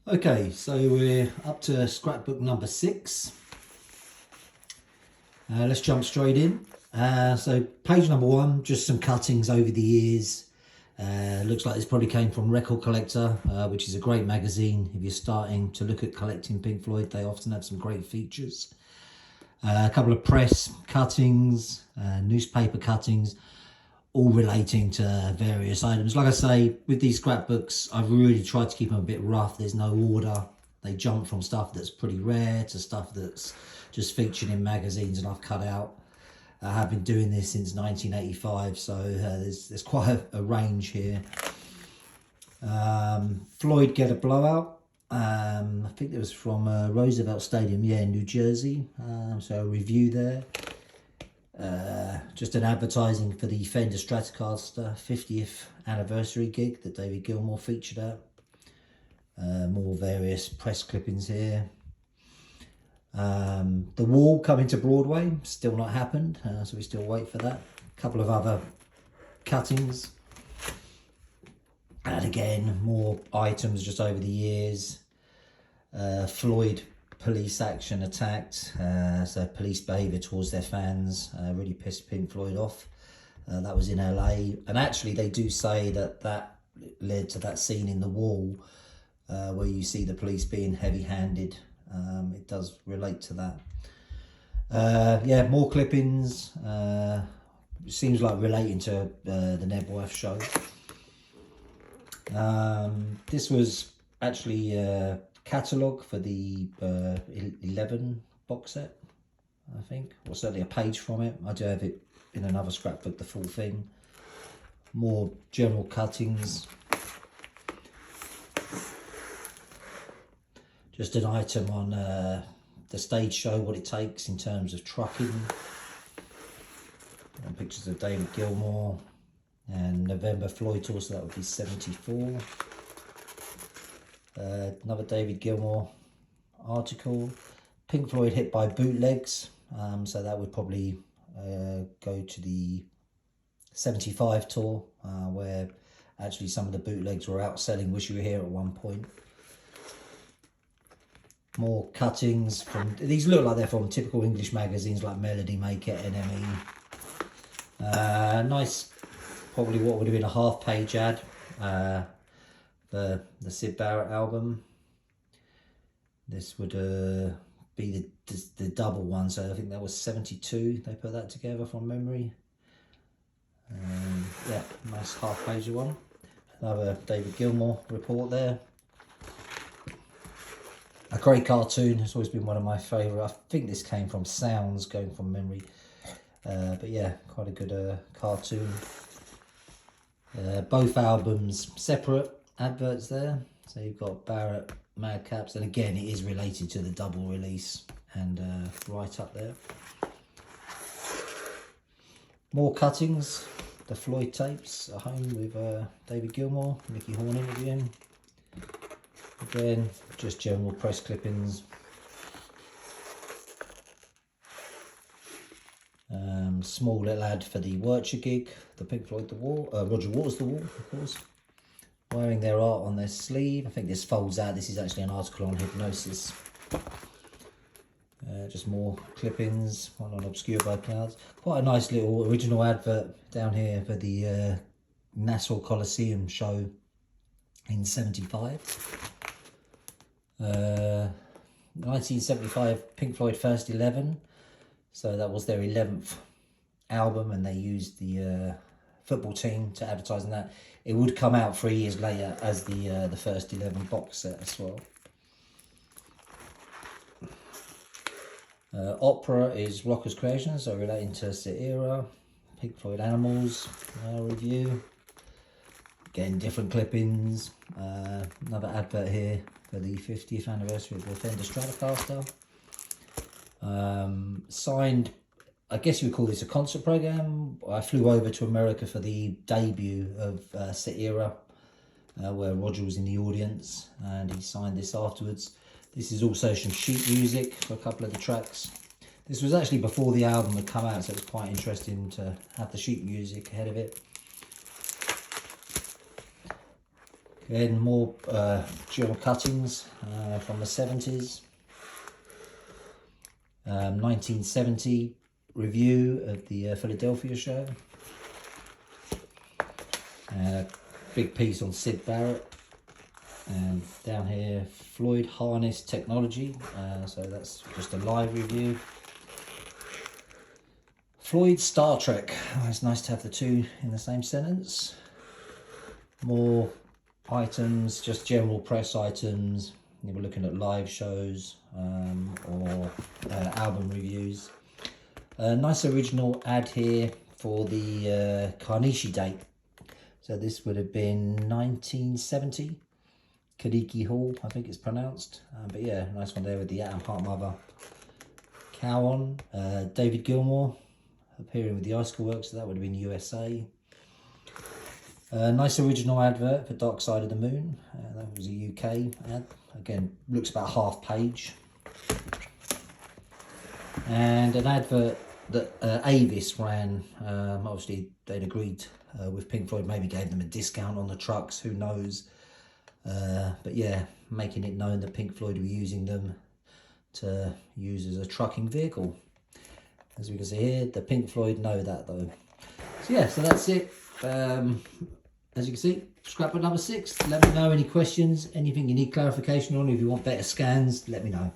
Okay, so we're up to scrapbook number 6. Let's jump straight in. So page number 1, just some cuttings over the years. Looks like this probably came from Record Collector, which is a great magazine. If you're starting to look at collecting Pink Floyd, they often have some great features. A couple of press cuttings, newspaper cuttings, all relating to various items. Like I say, with these scrapbooks, I've really tried to keep them a bit rough. There's no order. They jump from stuff that's pretty rare to stuff that's just featured in magazines and I've cut out. I have been doing this since 1985, so there's quite a range here. Floyd Get a Blowout. I think it was from Roosevelt Stadium, in New Jersey. So a review there. Just an advertising for the Fender Stratocaster 50th anniversary gig that David Gilmour featured at. More various press clippings here. The Wall coming to Broadway, still not happened, so we still wait for that. A couple of other cuttings. And again, more items just over the years. Floyd police action attacked, so police behaviour towards their fans really pissed Pink Floyd off. That was in LA, and actually they do say that led to that scene in The Wall where you see the police being heavy-handed. It does relate to that. More clippings. Seems like relating to the Nebworth show. This was actually catalogue for the 11 box set, I think, or certainly a page from it. I do have it in another scrapbook, the full thing. More general cuttings. Just an item on the stage show, what it takes in terms of trucking. And pictures of David Gilmour and November Floyd tour, so that would be 74. Another David Gilmour article. Pink Floyd hit by bootlegs, so that would probably go to the 75 tour, where actually some of the bootlegs were outselling Wish You Were Here at one point. More cuttings from, these look like they're from typical English magazines like Melody Maker, NME. Nice, probably what would have been a half-page ad. The Syd Barrett album. This would be the double one, so I think that was 72. They put that together from memory. Nice half-page one. Another David Gilmour report there. A great cartoon. It's always been one of my favourite. I think this came from Sounds, going from memory. But yeah, quite a good cartoon. Both albums separate adverts there. So you've got Barrett, Madcaps, and again it is related to the double release, and right up there. More cuttings. The Floyd tapes at home with David Gilmour, Nicky Horn interviewing. Again, just general press clippings. Small little ad for the Wurcher gig, the Pink Floyd The Wall, Roger Waters The Wall, of course. Wearing their art on their sleeve. I think this folds out. This is actually an article on hypnosis. Just more clippings, one on Obscured by Clouds. Quite a nice little original advert down here for the Nassau Coliseum show in 75. 1975 Pink Floyd First 11. So that was their 11th album, and they used the football team to advertise on that. It would come out 3 years later as the First 11 box set as well. Opera is Rocker's Creation, so relating to Saira. Pink Floyd Animals review. Again, different clippings. Another advert here for the 50th anniversary of the Fender Stratocaster. Signed, I guess you would call this a concert program. I flew over to America for the debut of Saira, where Roger was in the audience, and he signed this afterwards. This is also some sheet music for a couple of the tracks. This was actually before the album had come out, so it's quite interesting to have the sheet music ahead of it. Again, more journal cuttings from the 70s. 1970 review of the Philadelphia show. Big piece on Sid Barrett. And down here, Floyd harness technology. So that's just a live review. Floyd Star Trek. Oh, it's nice to have the two in the same sentence. More items, just general press items. We're looking at live shows or album reviews. A nice original ad here for the Carnegie date. So this would have been 1970. Carnegie Hall, I think it's pronounced. But yeah, nice one there with the Atom Heart Mother cow on. David Gilmour appearing with the Icicle Works, so that would have been USA. Nice original advert for Dark Side of the Moon. That was a UK ad. Again, looks about half page. And an advert that Avis ran. Obviously, they'd agreed with Pink Floyd, maybe gave them a discount on the trucks, who knows. But yeah, making it known that Pink Floyd were using them to use as a trucking vehicle. As we can see here, the Pink Floyd know that though. So yeah, so that's it. As you can see, scrapbook number 6. Let me know any questions, anything you need clarification on. If you want better scans, let me know.